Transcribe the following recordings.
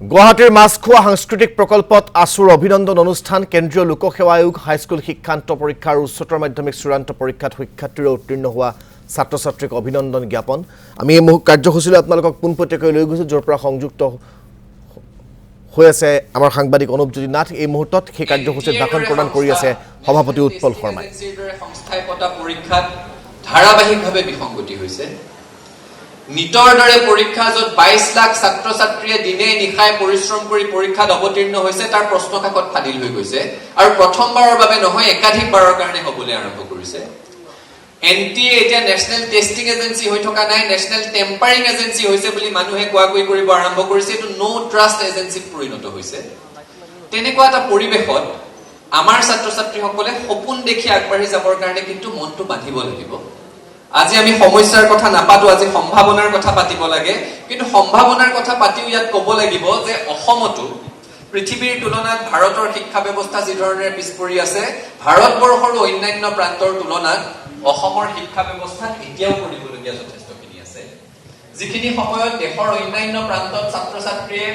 গুৱাহাটীৰ মাছখোৱা সাংস্কৃতিক প্ৰকল্পত আছুৰ অভিনন্দন অনুষ্ঠান কেন্দ্ৰীয় লোকসেৱা আয়োগ হাইস্কুল শিক্ষান্ত পৰীক্ষা আৰু উচ্চতৰ মাধ্যমিক চূড়ান্ত পৰীক্ষাত শিক্ষাৰ্থীৰে উত্তীৰ্ণ হোৱা ছাত্ৰ ছাত্ৰীক অভিনন্দন জ্ঞাপন আমি এই কাৰ্যসূচীলৈ আপোনালোকক পোনপটীয়াকৈ লৈ গৈছো য'ৰ পৰা সংযুক্ত হৈ আছে আমাৰ সাংবাদিক অনুপজ্যোতি নাথ এই মুহূৰ্তত সেই কাৰ্যসূচীত ভাষণ প্ৰদান কৰি আছে সভাপতি উৎপল শৰ্মাই সংস্থাই পতা পৰীক্ষাত ধাৰাবাহিকভাৱে বিসংগতি হৈছে নিটৰ দৰে পৰীক্ষা য'ত 22 লাখ ছাত্ৰ ছাত্ৰীয়ে দিনে নিশাই পৰিশ্ৰম কৰি পৰীক্ষাত অৱতীৰ্ণ হৈছে তাৰ প্ৰশ্ন কাকত ফাদিল হৈ গৈছে আৰু প্ৰথমবাৰৰ বাবে নহয় একাধিকবাৰৰ কাৰণে হ'বলৈ আৰম্ভ কৰিছে এনটিএ এতিয়া নেশনেল টেষ্টিং এজেন্সি হৈ থকা নাই নেশনেল টেম্পাৰিং এজেন্সি হৈছে বুলি মানুহে কোৱাকৈ কৰিব আৰম্ভ কৰিছে এইটো নো ট্ৰাষ্ট এজেন্সিত পৰিণত হৈছে তেনেকুৱা এটা পৰিৱেশত আমাৰ ছাত্ৰ ছাত্ৰীসকলে সপোন দেখি আগবাঢ়ি যাবৰ কাৰণে কিন্তু মনটো বাঁধিব লাগিব আজি আমি সমস্যাৰ কথা নাপাতো আজি সম্ভাৱনাৰ কথা পাতিব লাগে কিন্তু সম্ভাৱনাৰ কথা পাতিও ইয়াত ক'ব লাগিব যে অসমতো পৃথিৱীৰ তুলনাত ভাৰতৰ শিক্ষা ব্যৱস্থা যি ধৰণে পিছপৰি আছে ভাৰতবৰ্ষৰ অন্যান্য প্ৰান্তৰ তুলনাত অসমৰ শিক্ষা ব্যৱস্থাত এতিয়াও কৰিবলগীয়া যথেষ্টখিনি আছে যিখিনি সময়ত দেশৰ অন্যান্য প্ৰান্তত ছাত্ৰ ছাত্ৰীয়ে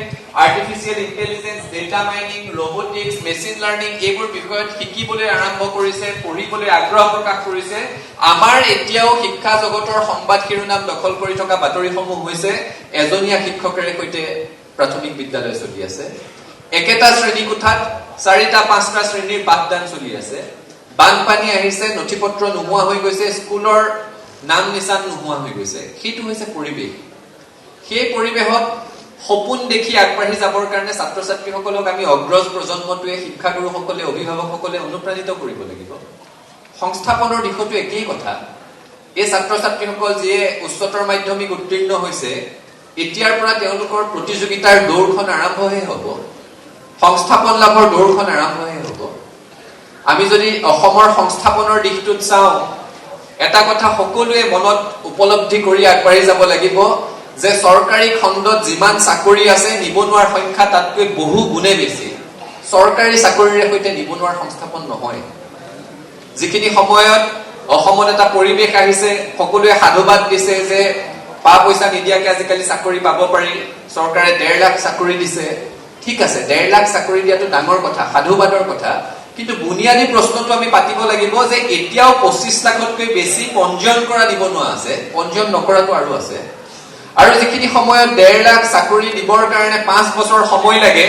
artificial intelligence data mining robotics machine learning এইবোৰ বিষয়ত শিকিবলৈ আৰম্ভ কৰিছে পঢ়িবলৈ আগ্ৰহ প্ৰকাশ কৰিছে আমাৰ এতিয়াও শিক্ষা জগতৰ সংবাদ শিৰোনাম দখল কৰি থকা বাতৰিসমূহ হৈছে এজনীয়া শিক্ষকেৰে সৈতে প্ৰাথমিক বিদ্যালয় চলি আছে একেটা শ্ৰেণী কোঠাত 4টা 5টা শ্ৰেণীৰ পাঠদান চলি আছে বানপানী আহিছে নথিপত্ৰ নোহোৱা হৈ গৈছে স্কুলৰ নাম নিশান নোহোৱা হৈ গৈছে সেইটো হৈছে পৰিৱেশ সেই পৰিৱেশত সপোন দেখি আগবাঢ়ি যাবৰ কাৰণে ছাত্ৰ ছাত্ৰীসকলক আমি অগ্ৰজ প্ৰজন্মটোৱে শিক্ষাগুৰুসকলে অভিভাৱকসকলে অনুপ্ৰাণিত কৰিব লাগিব সংস্থাপনৰ দিশতো একেই কথা এই ছাত্ৰ ছাত্ৰীসকল যিয়ে উচ্চতৰ মাধ্যমিক উত্তীৰ্ণ হৈছে এতিয়াৰ পৰা তেওঁলোকৰ প্ৰতিযোগিতাৰ দৌৰখন আৰম্ভহে হ'ব সংস্থাপন লাভৰ দৌৰখন আৰম্ভহে হ'ব আমি যদি অসমৰ সংস্থাপনৰ দিশটোত চাওঁ এটা কথা সকলোৱে মনত উপলব্ধি কৰি আগবাঢ়ি যাব লাগিব যে চৰকাৰী খণ্ডত যিমান চাকৰি আছে নিবনুৱাৰ সংখ্যা তাতকৈ বহু গুণে বেছি চৰকাৰী চাকৰিৰে সৈতে নিবনুৱাৰ সংস্থাপন নহয় যিখিনি সময়ত অসমত এটা পৰিৱেশ আহিছে সকলোৱে সাধুবাদ দিছে যে পইচা নিদিয়াকে আজিকালি চাকৰি পাব পাৰি চৰকাৰে 1.5 লাখ চাকৰি দিছে ঠিক আছে 1.5 লাখ চাকৰি দিয়াটো ডাঙৰ কথা সাধুবাদৰ কথা কিন্তু বুনিয়াদী প্ৰশ্নটো আমি পাতিব লাগিব যে এতিয়াও 25 লাখতকৈ বেছি পঞ্জীয়ন কৰা নিবনুৱা আছে পঞ্জীয়ন নকৰাটো আৰু আছে আৰু যিখিনি সময়ত 1.5 লাখ চাকৰি দিবৰ কাৰণে 5 বছৰ সময় লাগে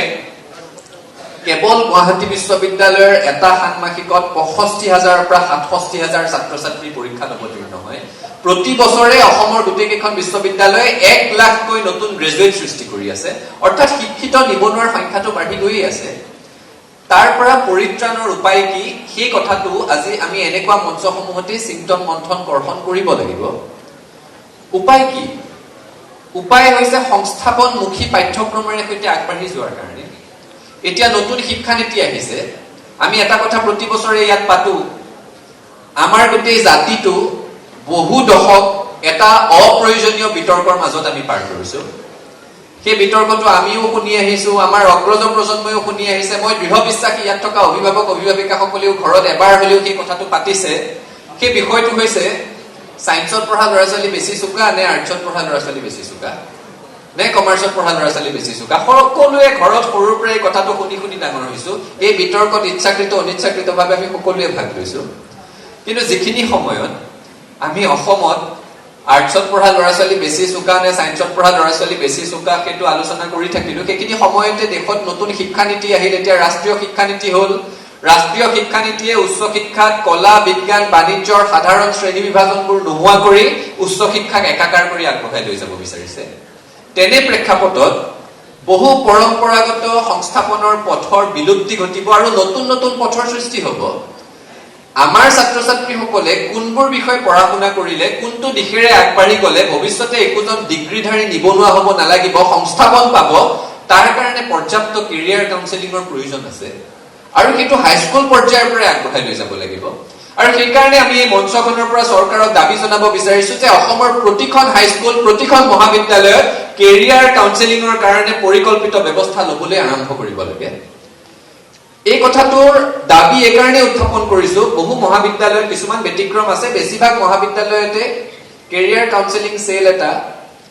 কেৱল গুৱাহাটী বিশ্ববিদ্যালয়ৰ এটা ষান্মাসিকত 65,000 পৰা 67,000 ছাত্ৰ ছাত্ৰী পৰীক্ষাত অৱতীৰ্ণ হয় প্ৰতি বছৰে অসমৰ গোটেইকেইখন বিশ্ববিদ্যালয়ে 1 লাখকৈ নতুন গ্ৰেজুৱেট সৃষ্টি কৰি আছে অৰ্থাৎ শিক্ষিত নিবনুৱাৰ সংখ্যাটো বাঢ়ি গৈ আছে তাৰ পৰা পৰিত্ৰাণৰ উপায় কি সেই কথাটো আজি আমি এনেকুৱা মঞ্চসমূহতে চিন্তন মন্থন কৰ্ষণ কৰিব লাগিব উপায় কি উপায় হৈছে সংস্থাপনমুখী পাঠ্যক্ৰমেৰে সৈতে আগবাঢ়ি যোৱাৰ কাৰণে এতিয়া নতুন শিক্ষা নীতি আহিছে আমি এটা কথা প্ৰতি বছৰে ইয়াত পাতো আমাৰ গোটেই জাতিটো বহু দশক এটা অপ্ৰয়োজনীয় বিতৰ্কৰ মাজত আমি পাৰ কৰিছো সেই বিতৰ্কটো আমিও শুনি আহিছো আমাৰ অগ্ৰজ প্ৰজন্মইও শুনি আহিছে মই দৃঢ় বিশ্বাসী ইয়াত থকা অভিভাৱক অভিভাৱিকাসকলেও ঘৰত এবাৰ হলেও সেই কথাটো পাতিছে সেই বিষয়টো হৈছে সায়েন্সত পঢ়া ল'ৰা ছোৱালী বেছি চোকা নে আৰ্টছত পঢ়া ল'ৰা ছোৱালী বেছি চোকা নে কমাৰ্চত পঢ়া ল'ৰা ছোৱালী বেছি চোকা সকলোৱে ঘৰত সৰুৰ পৰাই কথাটো শুনি শুনি ডাঙৰ হৈছো এই বিতৰ্কত ইচ্ছাকৃত অনিচ্ছাকৃতভাৱে আমি সকলোৱে ভাগ লৈছো কিন্তু যিখিনি সময়ত আমি অসমত আৰ্টছত পঢ়া ল'ৰা ছোৱালী বেছি চোকা নে সায়েন্সত পঢ়া ল'ৰা ছোৱালী বেছি চোকা সেইটো আলোচনা কৰি থাকিলো সেইখিনি সময়তে দেশত নতুন শিক্ষা নীতি আহিল এতিয়া ৰাষ্ট্ৰীয় শিক্ষা নীতি হ'ল ৰাষ্ট্ৰীয় শিক্ষা নীতিয়ে উচ্চ শিক্ষাত কলা বিজ্ঞান বাণিজ্যৰ সাধাৰণ শ্ৰেণী বিভাজনবোৰ নোহোৱা কৰি উচ্চ শিক্ষাক একাকাৰ কৰি আগবঢ়াই লৈ যাব বিচাৰিছে তেনে প্ৰেক্ষাপটত বহু পৰম্পৰাগত সংস্থাপনৰ পথৰ বিলুপ্তি ঘটিব আৰু নতুন নতুন পথৰ সৃষ্টি হ'ব আমাৰ ছাত্ৰ ছাত্ৰীসকলে কোনবোৰ বিষয় পঢ়া শুনা কৰিলে কোনটো দিশেৰে আগবাঢ়ি গলে ভৱিষ্যতে একোজন ডিগ্ৰীধাৰী নিবনুৱা হ'ব নালাগিব সংস্থাপন পাব তাৰ কাৰণে পৰ্যাপ্ত কেৰিয়াৰ কাউন্সেলিঙৰ প্ৰয়োজন আছে আৰু সেইটো হাইস্কুল পৰ্যায়ৰ পৰা আগবঢ়াই লৈ যাব লাগিব আৰু সেই কাৰণে আমি এই মঞ্চখনৰ পৰা চৰকাৰক দাবী জনাব বিচাৰিছো যে অসমৰ প্ৰতিখন হাইস্কুল প্ৰতিখন মহাবিদ্যালয়ত কেৰিয়াৰ কাউন্সেলিঙৰ কাৰণে পৰিকল্পিত ব্যৱস্থা ল'বলৈ আৰম্ভ কৰিব লাগে এই কথাটোৰ দাবী এই কাৰণে উত্থাপন কৰিছো বহু মহাবিদ্যালয়ত কিছুমান ব্যতিক্ৰম আছে বেছিভাগ মহাবিদ্যালয়তে কেৰিয়াৰ কাউন্সেলিং সেল এটা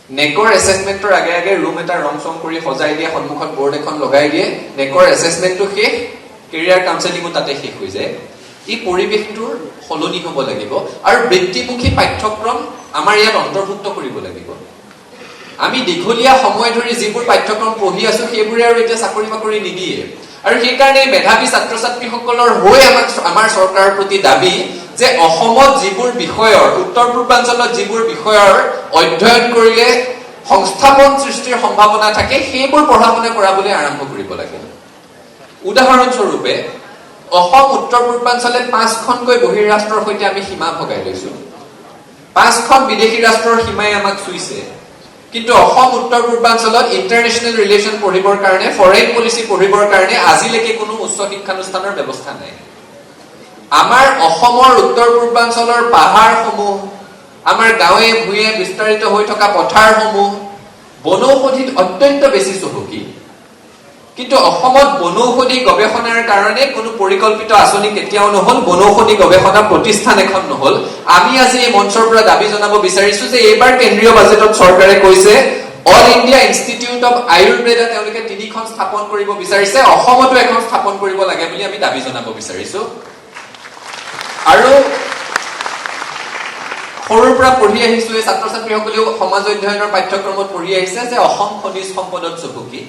নেকৰ এছেছমেণ্টৰ আগে আগে ৰুম এটা ৰং চং কৰি সজাই দিয়ে, সন্মুখত বৰ্ড এখন লগাই দিয়ে, নেকৰ এছেছমেণ্টটো শেষ, কেৰিয়াৰ কাউন্সেলিঙো তাতে শেষ হৈ যায়। এই পৰিৱেশটোৰ সলনি হ'ব লাগিব আৰু বৃত্তিমুখী পাঠ্যক্ৰম আমাৰ ইয়াত অন্তৰ্ভুক্ত কৰিব লাগিব। আমি দীঘলীয়া সময় ধৰি যিবোৰ পাঠ্যক্ৰম পঢ়ি আছো সেইবোৰে আৰু এতিয়া চাকৰি বাকৰি নিদিয়ে আৰু সেইকাৰণে মেধাৱী ছাত্ৰ ছাত্ৰীসকলৰ হৈ আমাৰ চৰকাৰৰ প্ৰতি দাবী যে অসমত যিবোৰ বিষয়ৰ উত্তৰ পূৰ্বাঞ্চলত যিবোৰ বিষয়ৰ অধ্যয়ন কৰিলে সংস্থাপন সৃষ্টিৰ সম্ভাৱনা থাকে সেইবোৰ পঢ়া শুনা কৰাবলৈ আৰম্ভ কৰিব লাগে। উদাহৰণস্বৰূপে অসম উত্তৰ পূৰ্বাঞ্চলে 5খনকৈ বহিৰাষ্ট্ৰৰ সৈতে আমি সীমা ভগাই লৈছো। 5খন বিদেশী ৰাষ্ট্ৰৰ সীমাই আমাক চুইছে, কিন্তু অসম উত্তৰ পূৰ্বাঞ্চলত ইণ্টাৰনেশ্যনেল ৰিলেশ্যন পঢ়িবৰ কাৰণে, ফৰেইন পলিচি পঢ়িবৰ কাৰণে আজিলৈকে কোনো উচ্চ শিক্ষানুষ্ঠানৰ ব্যৱস্থা নাই। আমাৰ অসমৰ উত্তৰ পূৰ্বাঞ্চলৰ পাহাৰসমূহ, আমাৰ গাঁৱে ভূঞে বিস্তাৰিত হৈ থকা পথাৰসমূহ বনৌষধিত অত্যন্ত বেছি চহকী, কিন্তু অসমত বনৌষধি গৱেষণাৰ কাৰণে কোনো পৰিকল্পিত আঁচনি কেতিয়াও নহল, বনৌষধি গৱেষণা প্ৰতিষ্ঠান এখন নহল। আমি আজি এই মঞ্চৰ পৰা দাবী জনাব বিচাৰিছো যে এইবাৰ কেন্দ্ৰীয় বাজেটত চৰকাৰে কৈছে all India institute of Ayurveda তেওঁলোকে 3খন স্থাপন কৰিব বিচাৰিছে, অসমতো এখন স্থাপন কৰিব লাগে বুলি আমি দাবী জনাব বিচাৰিছো। আৰু সৰুৰ পৰা পঢ়ি আহিছো, এই ছাত্ৰ ছাত্ৰীসকলেও সমাজ অধ্যয়নৰ পাঠ্যক্ৰমত পঢ়ি আহিছে যে অসম খনিজ সম্পদত চহকী।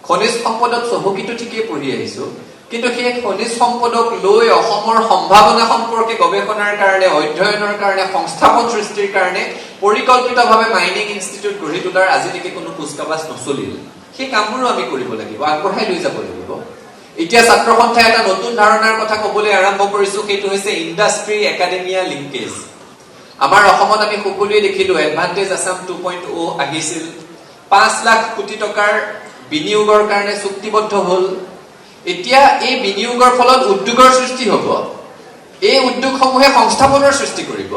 খনিজ সম্পদত চহকীটো ঠিকেই পঢ়ি আহিছো, কিন্তু সেই খনিজ সম্পদক লৈ অসমৰ সম্ভাৱনা সম্পৰ্কে গৱেষণাৰ কাৰণে, অধ্যয়নৰ কাৰণে, সংস্থাপন সৃষ্টিৰ কাৰণে পৰিকল্পিতভাৱে মাইনিং ইনষ্টিটিউট গঢ়ি তোলাৰ আজিলৈকে কোনো কুচকাৱাজ নচলিল। সেই কামবোৰো আমি কৰিব লাগিব, আগবঢ়াই লৈ যাব লাগিব। এতিয়া ছাত্ৰ সন্থাই এটা নতুন ধাৰণাৰ কথা ক'বলৈ আৰম্ভ কৰিছো, সেইটো হৈছে ইণ্ডাষ্ট্ৰি একাডেমিয়া লিংকেজ। আমাৰ অসমত আমি সকলোৱে দেখিলো এডভান্টেজ আছাম 2.0 আহিছিল, 5 লাখ কোটি টকাৰ বিনিয়োগৰ কাৰণে চুক্তিবদ্ধ হল। এতিয়া এই বিনিয়োগৰ ফলত উদ্যোগৰ সৃষ্টি হ'ব, এই উদ্যোগসমূহে সংস্থাপনৰ সৃষ্টি কৰিব,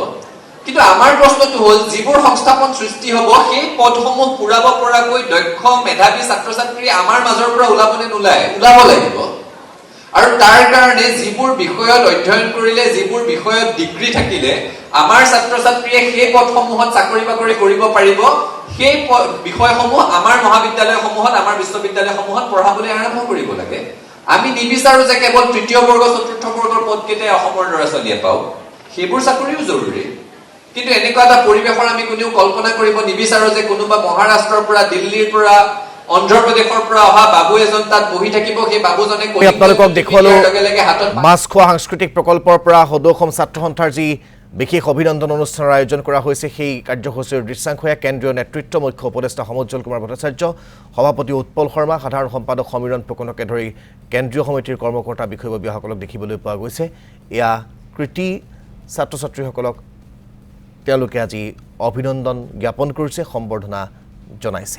কিন্তু আমাৰ প্ৰশ্নটো হ'ল যিবোৰ সংস্থাপন সৃষ্টি হ'ব সেই পদসমূহ পূৰাব পৰাকৈ দক্ষ মেধাৱী ছাত্ৰ ছাত্ৰী আমাৰ মাজৰ পৰা ওলাব নে নোলায়? ওলাব লাগিব। আৰু তাৰ কাৰণে যিবোৰ বিষয়ত অধ্যয়ন কৰিলে, যিবোৰ বিষয়ত ডিগ্ৰী থাকিলে আমাৰ ছাত্ৰ ছাত্ৰীয়ে সেই পদসমূহত চাকৰি বাকৰি কৰিব পাৰিব, সেই বিষয়সমূহ আমাৰ মহাবিদ্যালয়সমূহত, আমাৰ বিশ্ববিদ্যালয়সমূহত পঢ়াবলৈ আৰম্ভ কৰিব লাগে। আমি নিবিচাৰো যে কেৱল 3য় বৰ্গ 4ৰ্থ বৰ্গৰ পদকেইটাই অসমৰ ল'ৰা ছোৱালীয়ে পাওক, সেইবোৰ চাকৰিও জৰুৰী, কিন্তু এনেকুৱা এটা পৰিৱেশৰ আমি কোনেও কল্পনা কৰিব নিবিচাৰো যে কোনোবা মহাৰাষ্ট্ৰৰ পৰা, দিল্লীৰ পৰা, অন্ধ্ৰপ্ৰদেশৰ পৰা অহা বাবু এজন তাত বহি থাকিব, সেই বাবুজনে আপোনালোকক দেখুৱালো মাছখোৱা সাংস্কৃতিক প্ৰকল্পৰ পৰা সদৌ অসম ছাত্ৰ সন্থাৰ যি বিশেষ অভিনন্দন অনুষ্ঠানৰ আয়োজন কৰা হৈছে, সেই কাৰ্যসূচীৰ দৃশ্যাংশয়া কেন্দ্ৰীয় নেতৃত্ব মুখ্য উপদেষ্টা সমজ্জল কুমাৰ ভট্টাচাৰ্য, সভাপতি উৎপল শৰ্মা, সাধাৰণ সম্পাদক সমীৰণ ফুকনকে ধৰি কেন্দ্ৰীয় সমিতিৰ কৰ্মকৰ্তা বিষয়ববীয়াসকলক দেখিবলৈ পোৱা গৈছে। এয়া কৃতি ছাত্ৰ ছাত্ৰীসকলক তেওঁলোকে আজি অভিনন্দন জ্ঞাপন কৰিছে, সম্বৰ্ধনা জনাইছে।